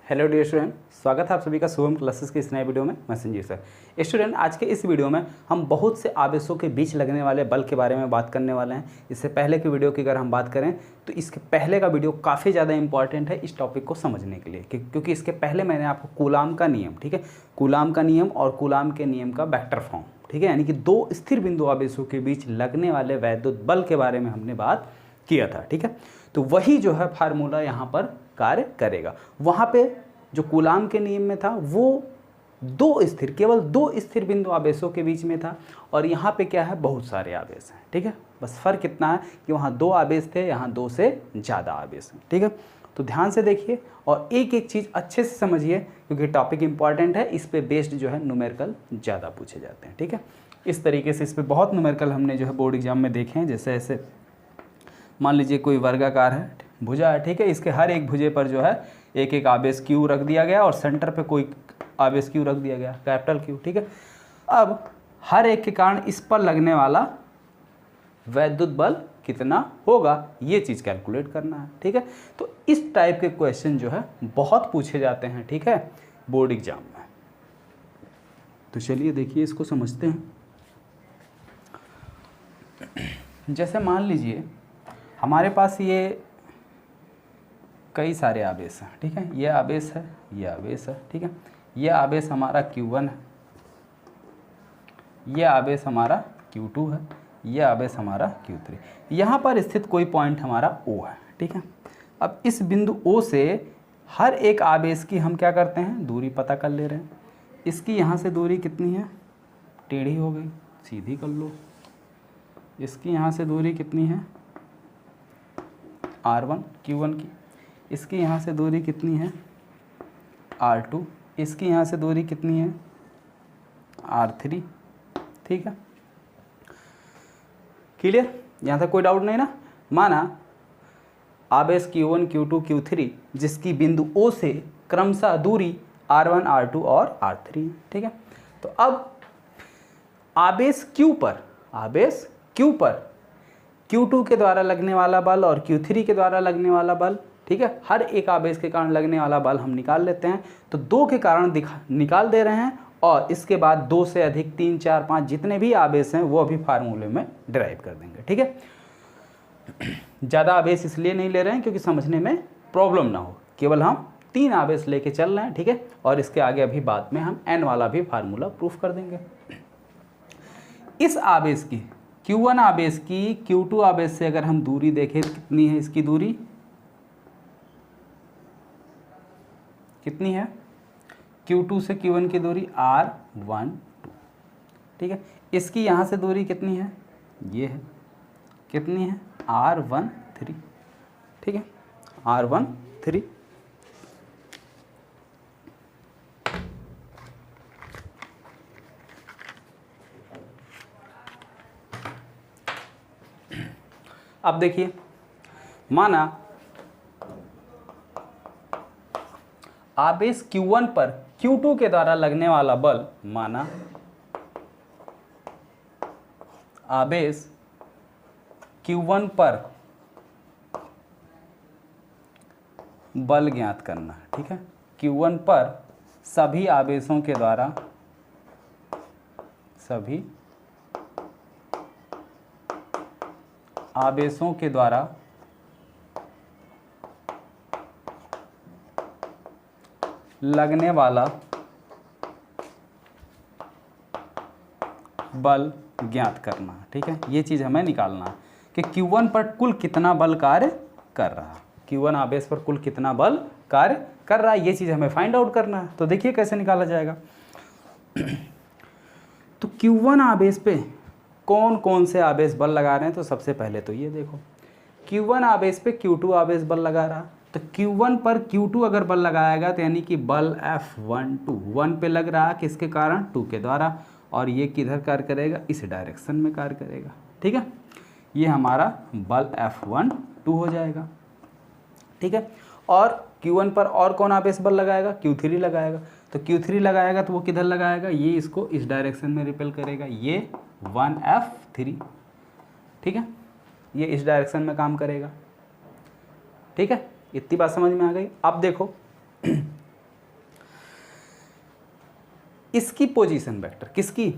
Hello dear student, स्वागत है आप सभी का शुभम क्लासेस के इस नए वीडियो में। मैं संजीव सर। स्टूडेंट, आज के इस वीडियो में हम बहुत से आवेशों के बीच लगने वाले बल के बारे में बात करने वाले हैं। इससे पहले की वीडियो की अगर हम बात करें तो इसके पहले का वीडियो काफ़ी ज़्यादा इंपॉर्टेंट है इस टॉपिक को समझने के लिए, क्योंकि इसके पहले मैंने आपको कूलाम का नियम, ठीक है, कूलाम का नियम और कूलाम के नियम का वेक्टर फॉर्म, ठीक है, यानी कि दो स्थिर बिंदु आवेशों के बीच लगने वाले वैद्युत बल के बारे में हमने बात किया था, ठीक है। तो वही जो है फार्मूला यहाँ पर कार्य करेगा। वहाँ पे जो कूलाम के नियम में था वो केवल दो स्थिर बिंदु आवेशों के बीच में था, और यहाँ पे क्या है, बहुत सारे आवेश हैं, ठीक है। बस फर्क इतना है कि वहाँ दो आवेश थे, यहाँ दो से ज़्यादा आवेश हैं, ठीक है। तो ध्यान से देखिए और एक एक चीज़ अच्छे से समझिए, क्योंकि टॉपिक इंपॉर्टेंट है। इस पे बेस्ड जो है न्यूमेरिकल ज़्यादा पूछे जाते हैं, ठीक है। इस तरीके से इस पर बहुत न्यूमेरिकल हमने जो है बोर्ड एग्जाम में देखे हैं। जैसे ऐसे मान लीजिए कोई वर्गाकार है, भुजा है, ठीक है, इसके हर एक भुजे पर जो है एक एक आवेश क्यू रख दिया गया और सेंटर पे कोई आवेश क्यू रख दिया गया, कैपिटल क्यू, ठीक है। अब हर एक के कारण इस पर लगने वाला वैद्युत बल कितना होगा, ये चीज़ कैलकुलेट करना है, ठीक है। तो इस टाइप के क्वेश्चन जो है बहुत पूछे जाते हैं, ठीक है, बोर्ड एग्जाम में। तो चलिए देखिए, इसको समझते हैं। जैसे मान लीजिए हमारे पास ये कई सारे आवेश हैं, ठीक है, ये आवेश है, ये आवेश है, ठीक है, ये आवेश हमारा Q1 है, ये आवेश हमारा Q2 है, ये आवेश हमारा Q3। यहाँ पर स्थित कोई पॉइंट हमारा O है, ठीक है। अब इस बिंदु O से हर एक आवेश की हम क्या करते हैं, दूरी पता कर ले रहे हैं। इसकी यहाँ से दूरी कितनी है, टेढ़ी हो गई, सीधी कर लो। इसकी यहाँ से दूरी कितनी है, R1 Q1 की। इसकी यहाँ से दूरी कितनी है, R2। इसकी यहाँ से दूरी कितनी है, R3, ठीक है। क्लियर, यहाँ तक कोई डाउट नहीं ना। माना आवेश Q1 Q2 Q3 जिसकी बिंदु O से क्रमशः दूरी R1 R2 और R3 है, ठीक है। तो अब आवेश Q पर Q2 के द्वारा लगने वाला बल और Q3 के द्वारा लगने वाला बल, ठीक है, हर एक आवेश के कारण लगने वाला बल हम निकाल लेते हैं। तो दो के कारण निकाल दे रहे हैं, और इसके बाद दो से अधिक 3 4 5 जितने भी आवेश हैं वो अभी फार्मूले में डिराइव कर देंगे, ठीक है। ज़्यादा आवेश इसलिए नहीं ले रहे हैं क्योंकि समझने में प्रॉब्लम ना हो, केवल हम 3 आवेश लेके चल रहे हैं, ठीक है। और इसके आगे अभी बाद में हम n वाला भी फार्मूला प्रूफ कर देंगे। इस आवेश की Q1 आवेश की Q2 आवेश से अगर हम दूरी देखें, कितनी है इसकी दूरी, कितनी है, Q2 से Q1 की दूरी R12, ठीक है। इसकी यहाँ से दूरी कितनी है, ये है, कितनी है, R13, ठीक है, R13। अब देखिए, माना आवेश Q1 पर Q2 के द्वारा लगने वाला बल, माना आवेश Q1 पर बल ज्ञात करना, ठीक है। Q1 पर सभी आवेशों के द्वारा लगने वाला बल ज्ञात करना, ठीक है। ये चीज़ हमें निकालना है कि Q1 पर कुल कितना बल कार्य कर रहा है, Q1 आवेश पर कुल कितना बल कार्य कर रहा है, ये चीज़ हमें फाइंड आउट करना है। तो देखिए कैसे निकाला जाएगा। तो Q1 आवेश पे कौन कौन से आवेश बल लगा रहे हैं, तो सबसे पहले तो ये देखो, Q1 आवेश पे Q2 आवेश बल लगा रहा, तो Q1 पर Q2 अगर बल लगाएगा तो यानी कि बल F12 1 पे लग रहा है, किसके कारण, 2 के द्वारा, और ये किधर कार्य करेगा, इस डायरेक्शन में कार्य करेगा, ठीक है। ये हमारा बल F12 हो जाएगा, ठीक है। और Q1 पर और कौन आवेश बल लगाएगा, Q3 लगाएगा। तो Q3 लगाएगा तो वो किधर लगाएगा, ये इसको इस डायरेक्शन में रिपेल करेगा, ये 1F3, ठीक है, ये इस डायरेक्शन में काम करेगा, ठीक है। इतनी बात समझ में आ गई। अब देखो इसकी पोजीशन वेक्टर, किसकी,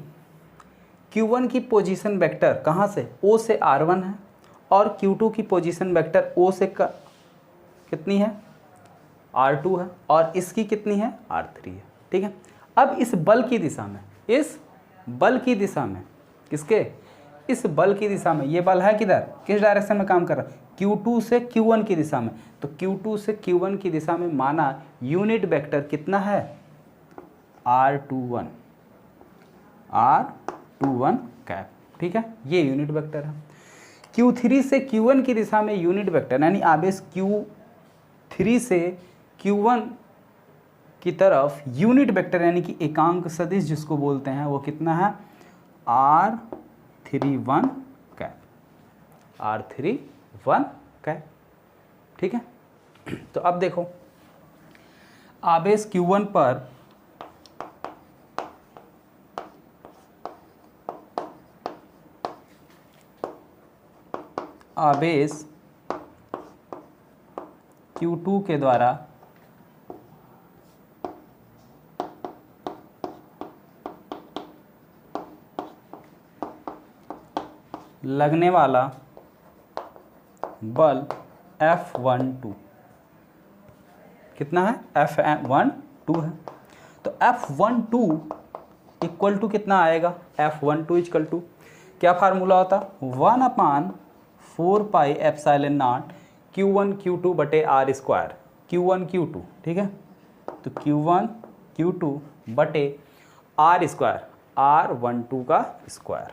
Q1 की पोजीशन वेक्टर कहाँ से, O से R1 है, और Q2 की पोजीशन वेक्टर O से कितनी है, R2 है, और इसकी कितनी है, R3 है। ठीक है, अब इस बल की दिशा में, इस बल की दिशा में, किसके, इस बल की दिशा में, ये बल है किधर, किस डायरेक्शन में काम कर रहा है, Q2 से Q1 की दिशा में। तो Q2 से Q1 की दिशा में माना यूनिट वेक्टर कितना है, R21 कैप। ठीक है, ये यूनिट वेक्टर है। Q3 से Q1 की दिशा में यूनिट वेक्टर यानी आवेश Q3 से Q1 की तरफ यूनिट वेक्टर यानी कि एकांक सदिश जिसको बोलते हैं, वो कितना है, R31 कैप, R31 कैप। ठीक है, तो अब देखो आवेश Q1 पर आवेश Q2 के द्वारा लगने वाला बल F12 कितना है, F12 है। तो F12 इक्वल टू कितना आएगा, F12 इक्वल टू क्या फार्मूला होता, 1/4 pi epsilon not Q1 Q2 बटे R स्क्वायर, Q1 Q2। ठीक है, तो Q1 Q2 बटे R स्क्वायर, R12 का स्क्वायर,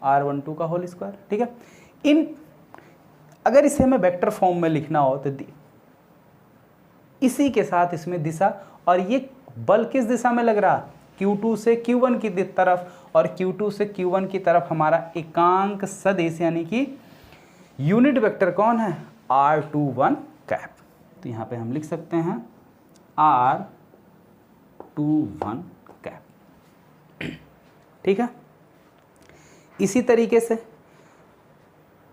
R12 का होल स्क्वायर। ठीक है, इन अगर इसे हमें वेक्टर फॉर्म में लिखना हो तो इसी के साथ इसमें दिशा, और ये बल किस दिशा में लग रहा, Q2 से Q1 की तरफ, और Q2 से Q1 की तरफ हमारा एकांक सदिश यानी कि यूनिट वेक्टर कौन है, R21 कैप। तो यहाँ पे हम लिख सकते हैं R21 कैप। ठीक है, इसी तरीके से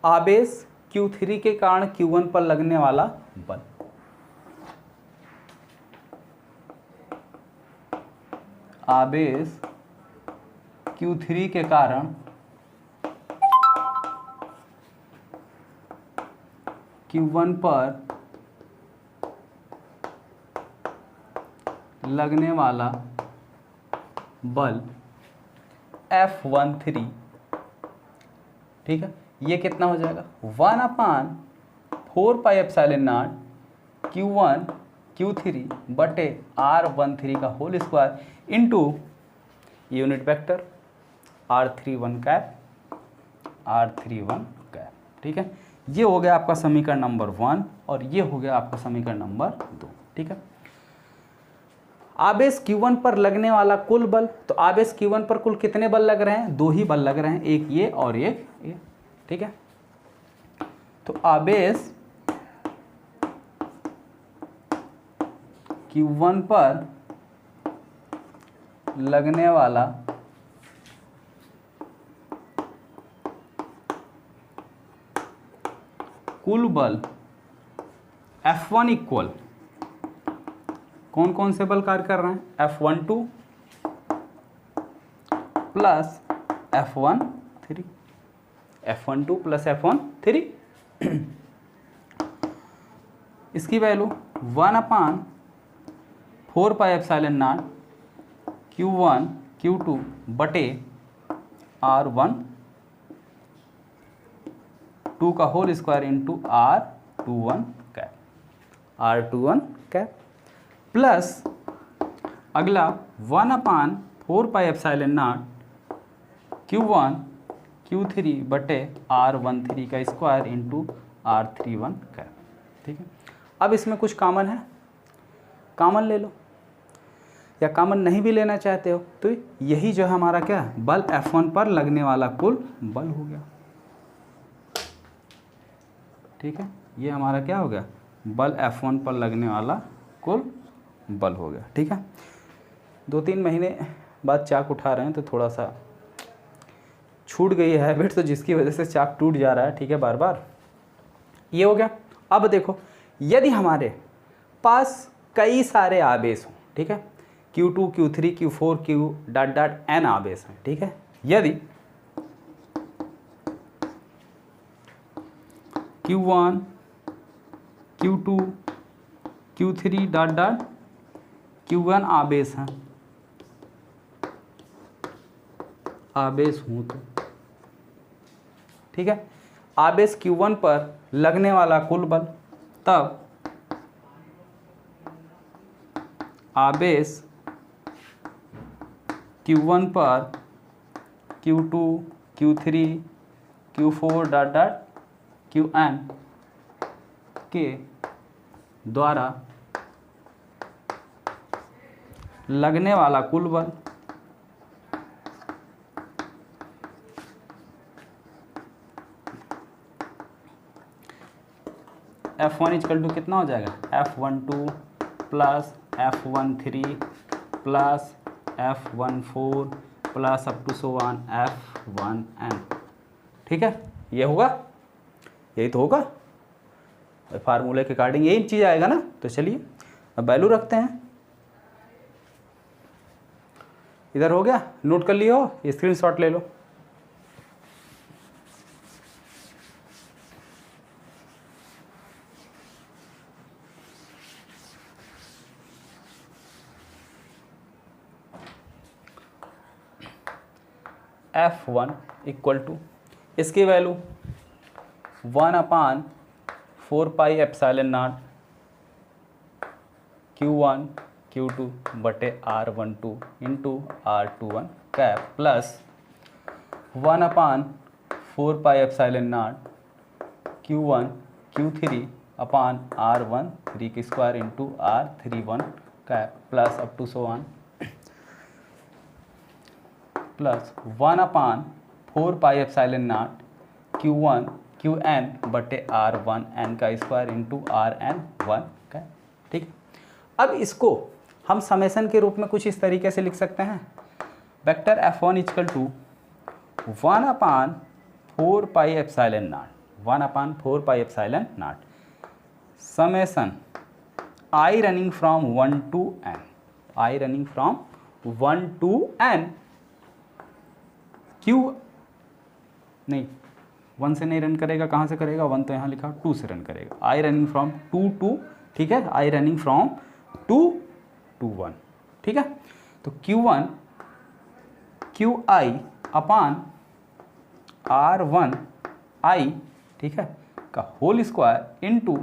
आवेश Q3 के कारण Q1 पर लगने वाला बल, आवेश Q3 के कारण Q1 पर लगने वाला बल F13। ठीक है, ये कितना हो जाएगा, 1/4 pi epsilon not Q1 Q3 बटे R13 का whole square into unit vector R31 cap, R31 cap. ठीक है, ये हो गया आपका समीकरण नंबर 1 और ये हो गया आपका समीकरण नंबर 2। ठीक है, आवेश Q1 पर लगने वाला कुल बल, तो आवेश Q1 पर कुल कितने बल लग रहे हैं, 2 ही बल लग रहे हैं, एक ये और एक ये। ठीक है, तो आवेश Q1 पर लगने वाला कुल बल F1 इक्वल, कौन कौन से बल कार्य कर रहे हैं, F12 plus F13, F12 plus F13। इसकी value 1/4 pi epsilon not Q1 Q2 बटे R12 का whole square into R21 cap, R21 cap plus अगला 1/4 pi epsilon not Q1 Q3 बटे R13 का स्क्वायर इंटू R31 कैप। ठीक है, अब इसमें कुछ कॉमन है, कॉमन ले लो, या कॉमन नहीं भी लेना चाहते हो तो यही जो है हमारा क्या है, बल F1 पर लगने वाला कुल बल हो गया। ठीक है, ये हमारा क्या हो गया, बल F1 पर लगने वाला कुल बल हो गया। ठीक है, 2-3 महीने बाद चाक उठा रहे हैं तो थोड़ा सा छूट गई है हैबिट, तो जिसकी वजह से चाक टूट जा रहा है। ठीक है, बार बार ये हो गया। अब देखो, यदि हमारे पास कई सारे आवेश हों, ठीक है, Q2 Q3 Q4 Q dot dot n आवेश हैं, ठीक है। यदि Q1 Q2 Q3 dot dot Q1 आवेश हैं, आवेश हूँ तो, ठीक है, आवेश Q1 पर लगने वाला कुल बल, तब आवेश Q1 पर Q2 Q3 Q4 dot dot Qn के द्वारा लगने वाला कुल बल F1 इक्वल टू कितना हो जाएगा, F12 plus F13 plus F14 plus up to so on F1n, ठीक है। ये होगा, यही तो होगा फार्मूले के अकॉर्डिंग, यही चीज़ आएगा ना। तो चलिए अब वैल्यू रखते हैं। इधर हो गया, नोट कर लियो, स्क्रीनशॉट ले लो। F1 इक्वल टू, इसकी value 1/4 pi epsilon not Q1 Q2 बटे R12 into R21 cap plus 1/4 pi epsilon not Q1 Q3 upon R13 की square into R31 cap plus up to so on plus 1/4 pi epsilon not Q1 Qn बटे R1n का square into Rn1 का, ठीक। अब इसको हम summation के रूप में कुछ इस तरीके से लिख सकते हैं, vector F1 equal to 1/4 pi epsilon not, 1/4 pi epsilon not summation I running from 1 to n, I running from 1 to n Q नहीं 1 से नहीं रन करेगा, कहाँ से करेगा, 1 तो यहाँ लिखा, 2 से रन करेगा। I रनिंग फ्रॉम 2 to, ठीक है, I रनिंग फ्रॉम 2 to 1, ठीक है। तो Q1 QI अपान R1I, ठीक है, का whole square into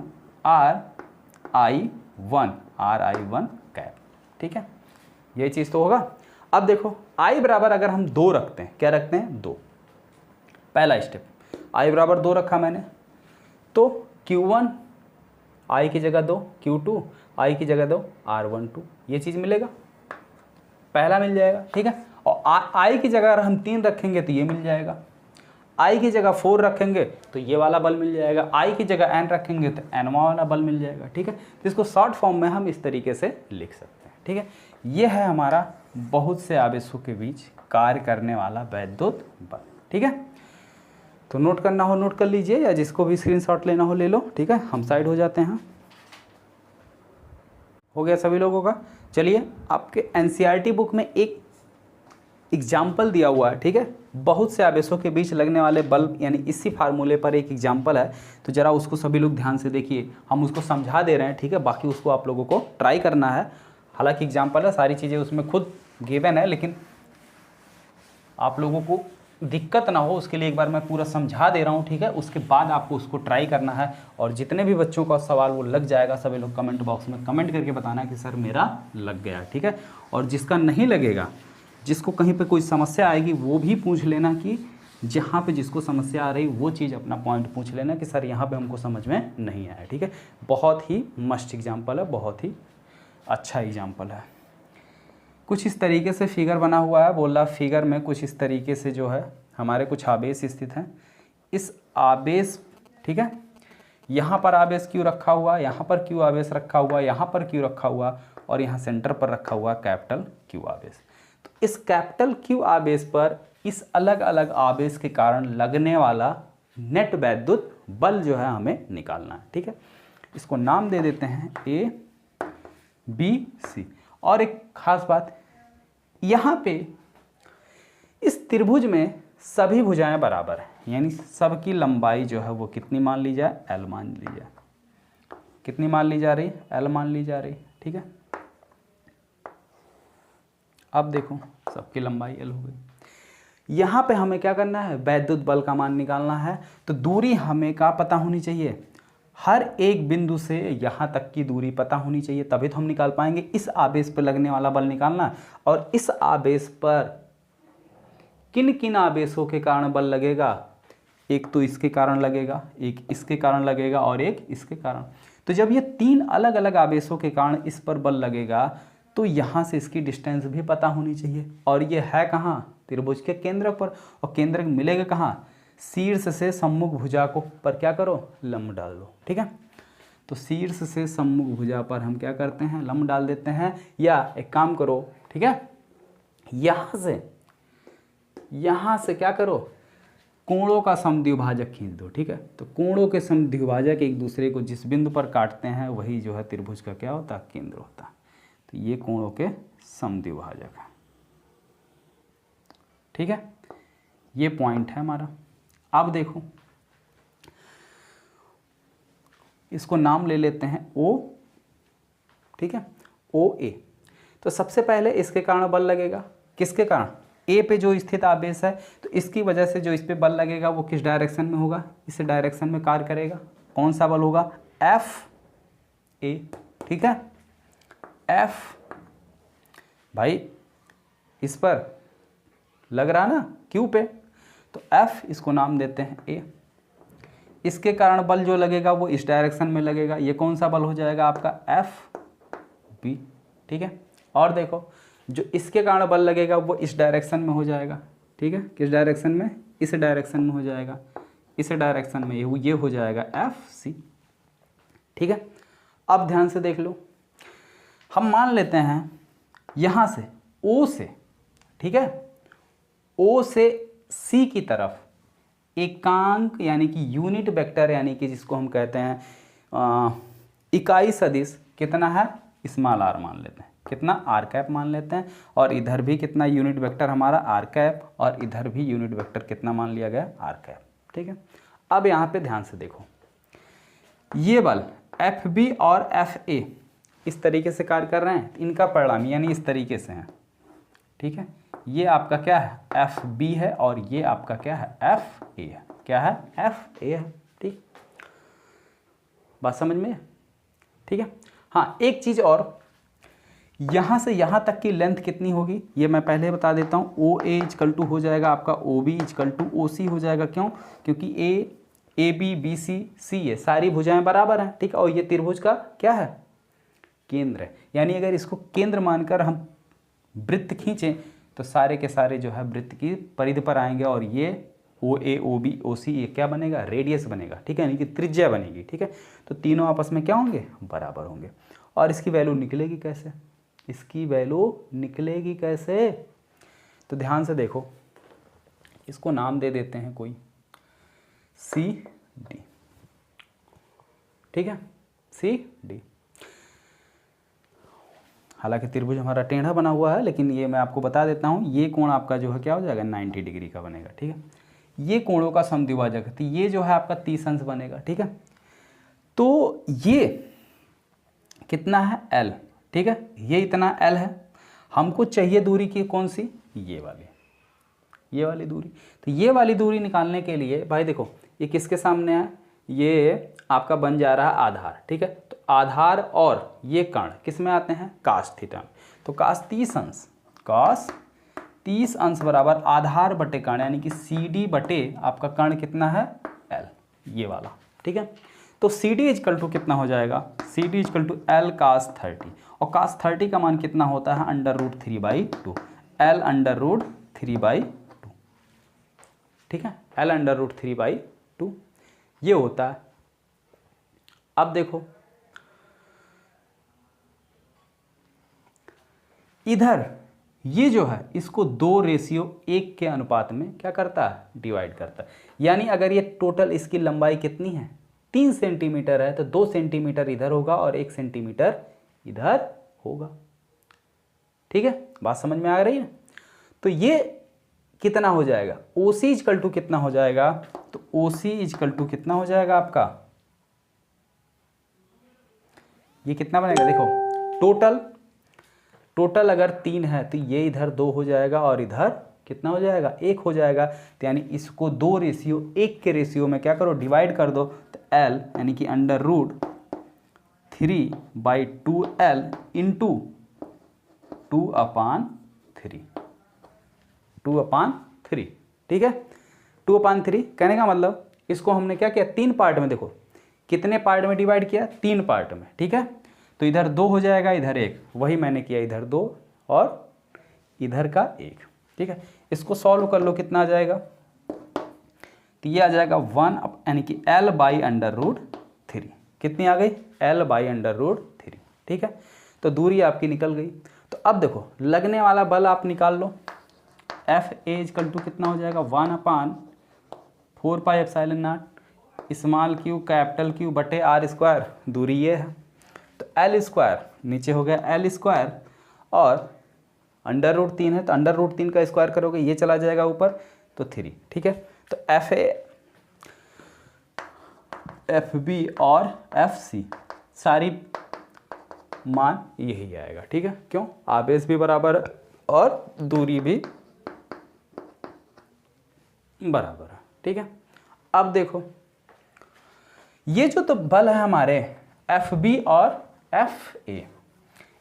RI1 cap, ठीक है। ये चीज़ तो होगा। अब देखो I बराबर अगर हम 2 रखते हैं, क्या रखते हैं, 2, पहला स्टेप I बराबर 2 रखा मैंने, तो Q1 I की जगह 2, Q2 I की जगह 2, R12, ये चीज़ मिलेगा, पहला मिल जाएगा, ठीक है। और I की जगह अगर हम 3 रखेंगे तो ये मिल जाएगा, I की जगह 4 रखेंगे तो ये वाला बल मिल जाएगा, I की जगह n रखेंगे तो n वाला बल मिल जाएगा, ठीक है। तो इसको शॉर्ट फॉर्म में हम इस तरीके से लिख सकते हैं, ठीक है। ये है हमारा बहुत से आवेशों के बीच कार्य करने वाला वैद्युत बल, ठीक है। तो नोट करना हो नोट कर लीजिए, या जिसको भी स्क्रीनशॉट लेना हो ले लो, ठीक है। हम साइड हो जाते हैं, हो गया सभी लोगों का। चलिए आपके एनसीईआरटी बुक में एक एग्जाम्पल दिया हुआ है, ठीक है, बहुत से आवेशों के बीच लगने वाले बल, यानी इसी फार्मूले पर एक एग्जाम्पल है। तो ज़रा उसको सभी लोग ध्यान से देखिए, हम उसको समझा दे रहे हैं, ठीक है, बाकी उसको आप लोगों को ट्राई करना है। हालांकि एग्जाम्पल है, सारी चीज़ें उसमें खुद गिवन है, लेकिन आप लोगों को दिक्कत ना हो उसके लिए एक बार मैं पूरा समझा दे रहा हूँ, ठीक है। उसके बाद आपको उसको ट्राई करना है, और जितने भी बच्चों का सवाल वो लग जाएगा, सभी लोग कमेंट बॉक्स में कमेंट करके बताना कि सर मेरा लग गया, ठीक है। और जिसका नहीं लगेगा, जिसको कहीं पे कोई समस्या आएगी, वो भी पूछ लेना कि जहाँ पे जिसको समस्या आ रही वो चीज़ अपना पॉइंट पूछ लेना कि सर यहाँ पे हमको समझ में नहीं आया, ठीक है। बहुत ही मस्त एग्जाम्पल है, बहुत ही अच्छा एग्जाम्पल है। कुछ इस तरीके से फिगर बना हुआ है, बोल रहा फिगर में कुछ इस तरीके से जो है हमारे कुछ आवेश स्थित हैं। इस आवेश, ठीक है, यहाँ पर आवेश क्यू रखा हुआ, यहाँ पर क्यू आवेश रखा हुआ, यहाँ पर क्यू रखा हुआ, और यहाँ सेंटर पर रखा हुआ कैपिटल क्यू आवेश। तो इस कैपिटल क्यू आवेश पर इस अलग अलग आवेश के कारण लगने वाला नेट वैद्युत बल जो है हमें निकालना है, ठीक है। इसको नाम दे देते हैं A B C, और एक खास बात, यहाँ पे इस त्रिभुज में सभी भुजाएं बराबर हैं, यानी सबकी लंबाई जो है वो कितनी मान ली जाए, L मान ली जाए। कितनी मान ली जा रही, L मान ली जा रही, ठीक है। अब देखो सबकी लंबाई L हो गई। यहाँ पे हमें क्या करना है, वैद्युत बल का मान निकालना है। तो दूरी हमें क्या पता होनी चाहिए, हर एक बिंदु से यहाँ तक की दूरी पता होनी चाहिए, तभी तो हम निकाल पाएंगे। इस आवेश पर लगने वाला बल निकालना है, और इस आवेश पर किन किन आवेशों के कारण बल लगेगा, एक तो इसके कारण लगेगा, एक इसके कारण लगेगा, और एक इसके कारण। तो जब ये 3 अलग अलग आवेशों के कारण इस पर बल लगेगा, तो यहाँ से इसकी डिस्टेंस भी पता होनी चाहिए। और ये है कहाँ, त्रिभुज के केंद्र पर। और केंद्र मिलेगा कहाँ, शीर्ष से सम्मुख भुजा को पर क्या करो, लंब डाल दो, ठीक है। तो शीर्ष से सम्मुख भुजा पर हम क्या करते हैं, लंब डाल देते हैं। या एक काम करो, ठीक है, यहाँ से क्या करो, कोणों का समद्विभाजक खींच दो, ठीक है। तो कोणों के समद्विभाजक एक दूसरे को जिस बिंदु पर काटते हैं वही जो है त्रिभुज का क्या होता है, केंद्र होता है। तो ये कोणों के समद्विभाजक है, ठीक है। ये पॉइंट है हमारा। अब देखो इसको नाम ले लेते हैं O, ठीक है, OA। तो सबसे पहले इसके कारण बल लगेगा, किसके कारण, ए पे जो स्थित आवेश है, तो इसकी वजह से जो इस पे बल लगेगा वो किस डायरेक्शन में होगा, इस डायरेक्शन में कार्य करेगा। कौन सा बल होगा, FA, ठीक है। F भाई इस पर लग रहा ना Q पे, तो F इसको नाम देते हैं A। इसके कारण बल जो लगेगा वो इस डायरेक्शन में लगेगा, ये कौन सा बल हो जाएगा आपका, FB, ठीक है। और देखो जो इसके कारण बल लगेगा वो इस डायरेक्शन में हो जाएगा, ठीक है। किस डायरेक्शन में, इस डायरेक्शन में हो जाएगा, इस डायरेक्शन में ये हो जाएगा FC, ठीक है। अब ध्यान से देख लो, हम मान लेते हैं यहाँ से O से, ठीक है, O से C की तरफ एकांक यानी कि यूनिट वेक्टर, यानी कि जिसको हम कहते हैं इकाई सदिश कितना है, स्मॉल r मान लेते हैं, कितना r कैप मान लेते हैं। और इधर भी कितना यूनिट वेक्टर हमारा r कैप, और इधर भी यूनिट वेक्टर कितना मान लिया गया, r कैप, ठीक है। अब यहाँ पे ध्यान से देखो, ये बल FB और FA इस तरीके से कार्य कर रहे हैं, इनका परिणाम यानी इस तरीके से है, ठीक है। ये आपका क्या है, FB है, और ये आपका क्या है, FA है, क्या है, FA है, ठीक। बात समझ में, ठीक है। हाँ एक चीज़ और, यहाँ से यहाँ तक की लेंथ कितनी होगी ये मैं पहले बता देता हूँ। OA = हो जाएगा आपका OB = OC हो जाएगा, क्यों, क्योंकि AB BC CA सारी भुजाएं बराबर हैं, ठीक है। और ये त्रिभुज का क्या है, केंद्र है। यानी अगर इसको केंद्र मानकर हम वृत्त खींचें तो सारे के सारे जो है वृत्त की परिधि पर आएंगे, और ये OA OB OC ये क्या बनेगा, रेडियस बनेगा, ठीक है, यानी कि त्रिज्या बनेगी, ठीक है। तो तीनों आपस में क्या होंगे, बराबर होंगे। और इसकी वैल्यू निकलेगी कैसे, इसकी वैल्यू निकलेगी कैसे, तो ध्यान से देखो, इसको नाम दे देते हैं कोई CD, ठीक है, CD। हालांकि त्रिभुज हमारा टेढ़ा बना हुआ है, लेकिन ये मैं आपको बता देता हूँ, ये कोण आपका जो है क्या हो जाएगा, 90 डिग्री का बनेगा, ठीक है। ये कोणों का समद्विभाजक है, तो ये जो है आपका 30 अंश बनेगा, ठीक है। तो ये कितना है, L, ठीक है, ये इतना L है। हमको चाहिए दूरी की कौन सी, ये वाली दूरी। तो ये वाली दूरी निकालने के लिए भाई देखो, ये किसके सामने है, ये आपका बन जा रहा है आधार, ठीक है। तो आधार और ये कर्ण किस में आते हैं, cos थीटा में। तो cos 30 अंश बराबर आधार बटे कर्ण, यानी कि CD बटे आपका कर्ण कितना है, L, ये वाला, ठीक है। तो CD = कितना हो जाएगा, CD = L cos 30, और cos 30 का मान कितना होता है, √3/2, L √3/2, ठीक है, L √3/2 ये होता है। अब देखो इधर ये जो है इसको 2:1 के अनुपात में क्या करता है, डिवाइड करता है। यानी अगर ये टोटल इसकी लंबाई कितनी है, 3 सेंटीमीटर है, तो 2 सेंटीमीटर इधर होगा और 1 सेंटीमीटर इधर होगा, ठीक है, बात समझ में आ रही है। तो ये कितना हो जाएगा, OC इक्वल टू कितना हो जाएगा, तो OC इक्वल टू कितना हो जाएगा आपका, ये कितना बनेगा, देखो टोटल अगर 3 है तो ये इधर 2 हो जाएगा और इधर कितना हो जाएगा, 1 हो जाएगा। तो यानी इसको 2:1 के रेशियो में क्या करो, डिवाइड कर दो। तो L यानी कि √3/2L इंटू 2/3, 2/3, ठीक है। 2/3 कहने का मतलब इसको हमने क्या किया, 3 पार्ट में, देखो कितने पार्ट में डिवाइड किया, 3 पार्ट में, ठीक है। तो इधर 2 हो जाएगा, इधर 1, वही मैंने किया, इधर 2 और इधर का 1, ठीक है। इसको सॉल्व कर लो, कितना आ जाएगा, तो ये आ जाएगा 1 यानी कि L/√3, कितनी आ गई, L/√3, ठीक है। तो दूरी आपकी निकल गई। तो अब देखो लगने वाला बल आप निकाल लो, FA इक्वल टू कितना हो जाएगा, 1/4πε0 स्मॉल क्यू कैपिटल क्यू बटे r², दूरी ये है। तो L² नीचे हो गया L² और √3 है, तो √3 का स्क्वायर करोगे, ये चला जाएगा ऊपर, तो 3, ठीक है। तो FB और FC सारी मान यही आएगा, ठीक है। क्यों, आवेश भी बराबर है और दूरी भी बराबर है, ठीक है। अब देखो ये जो तो बल है हमारे FB और FA,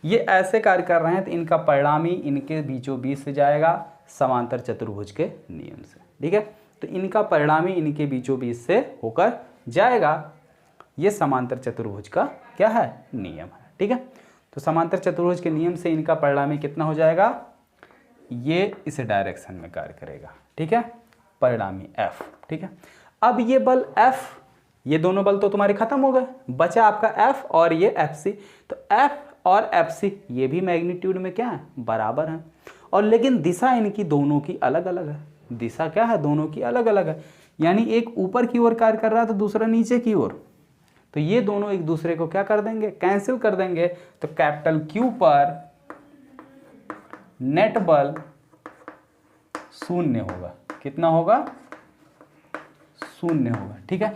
ये ऐसे कार्य कर रहे हैं, तो इनका परिणामी इनके बीचों बीच से जाएगा समांतर चतुर्भुज के नियम से, ठीक है। तो इनका परिणामी इनके बीचों बीच से होकर जाएगा, ये समांतर चतुर्भुज का क्या है, नियम है, ठीक है। तो समांतर चतुर्भुज के नियम से इनका परिणामी कितना हो जाएगा, ये इस डायरेक्शन में कार्य करेगा, ठीक है, परिणामी F, ठीक है। अब ये बल F, ये दोनों बल तो तुम्हारे खत्म हो गए, बचा आपका F और ये FC। तो F और FC ये भी मैग्नीट्यूड में क्या है, बराबर है, और लेकिन दिशा इनकी दोनों की अलग अलग है, दिशा क्या है, दोनों की अलग अलग है। यानी एक ऊपर की ओर कार्य कर रहा है तो दूसरा नीचे की ओर, तो ये दोनों एक दूसरे को क्या कर देंगे, कैंसिल कर देंगे। तो कैपिटल Q पर नेट बल 0 होगा, कितना होगा, 0 होगा, ठीक है।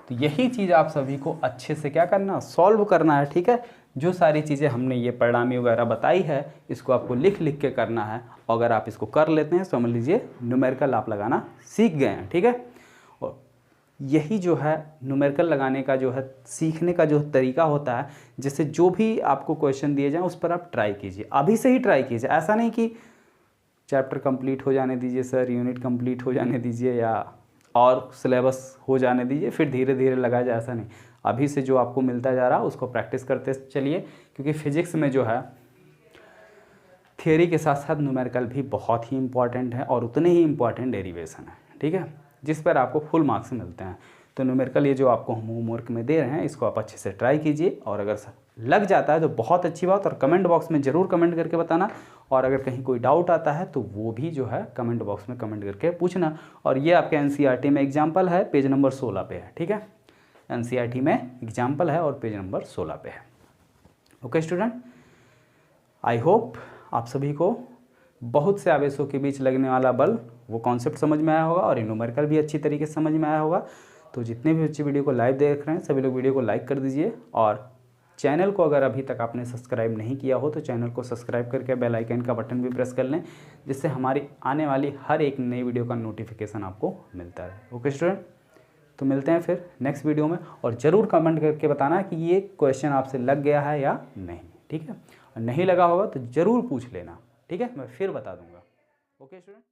तो यही चीज़ आप सभी को अच्छे से क्या करना, सॉल्व करना है, ठीक है। जो सारी चीज़ें हमने ये परिणामी वगैरह बताई है, इसको आपको लिख के करना है। अगर आप इसको कर लेते हैं समझ लीजिए न्यूमेरिकल आप लगाना सीख गए हैं, ठीक है। और यही जो है न्यूमेरिकल लगाने का जो है सीखने का जो तरीका होता है, जैसे जो भी आपको क्वेश्चन दिए जाएँ उस पर आप ट्राई कीजिए, अभी से ही ट्राई कीजिए। ऐसा नहीं कि चैप्टर कंप्लीट हो जाने दीजिए सर, यूनिट कंप्लीट हो जाने दीजिए या और सिलेबस हो जाने दीजिए फिर धीरे धीरे लगाया जाए, ऐसा नहीं। अभी से जो आपको मिलता जा रहा है उसको प्रैक्टिस करते चलिए, क्योंकि फिजिक्स में जो है थियोरी के साथ साथ न्यूमेरिकल भी बहुत ही इंपॉर्टेंट है और उतने ही इंपॉर्टेंट डेरिवेशन है, ठीक है, जिस पर आपको फुल मार्क्स मिलते हैं। तो न्यूमेरिकल ये जो आपको हम होमवर्क में दे रहे हैं इसको आप अच्छे से ट्राई कीजिए, और अगर लग जाता है तो बहुत अच्छी बात, और कमेंट बॉक्स में ज़रूर कमेंट करके बताना। और अगर कहीं कोई डाउट आता है तो वो भी जो है कमेंट बॉक्स में कमेंट करके पूछना। और ये आपके NCERT में एग्जाम्पल है, पेज नंबर 16 पे है, ठीक है। NCERT में एग्जाम्पल है और पेज नंबर 16 पे है। ओके स्टूडेंट, आई होप आप सभी को बहुत से आवेशों के बीच लगने वाला बल वो कॉन्सेप्ट समझ में आया होगा और न्यूमेरिकल भी अच्छी तरीके से समझ में आया होगा। तो जितने भी बच्चे वीडियो को लाइव देख रहे हैं सभी लोग वीडियो को लाइक कर दीजिए, और चैनल को अगर अभी तक आपने सब्सक्राइब नहीं किया हो तो चैनल को सब्सक्राइब करके बेल आइकन का बटन भी प्रेस कर लें, जिससे हमारी आने वाली हर एक नई वीडियो का नोटिफिकेशन आपको मिलता है। ओके स्टूडेंट, तो मिलते हैं फिर नेक्स्ट वीडियो में, और ज़रूर कमेंट करके बताना कि ये क्वेश्चन आपसे लग गया है या नहीं, ठीक है। और नहीं लगा होगा तो ज़रूर पूछ लेना, ठीक है, मैं फिर बता दूंगा। Okay student.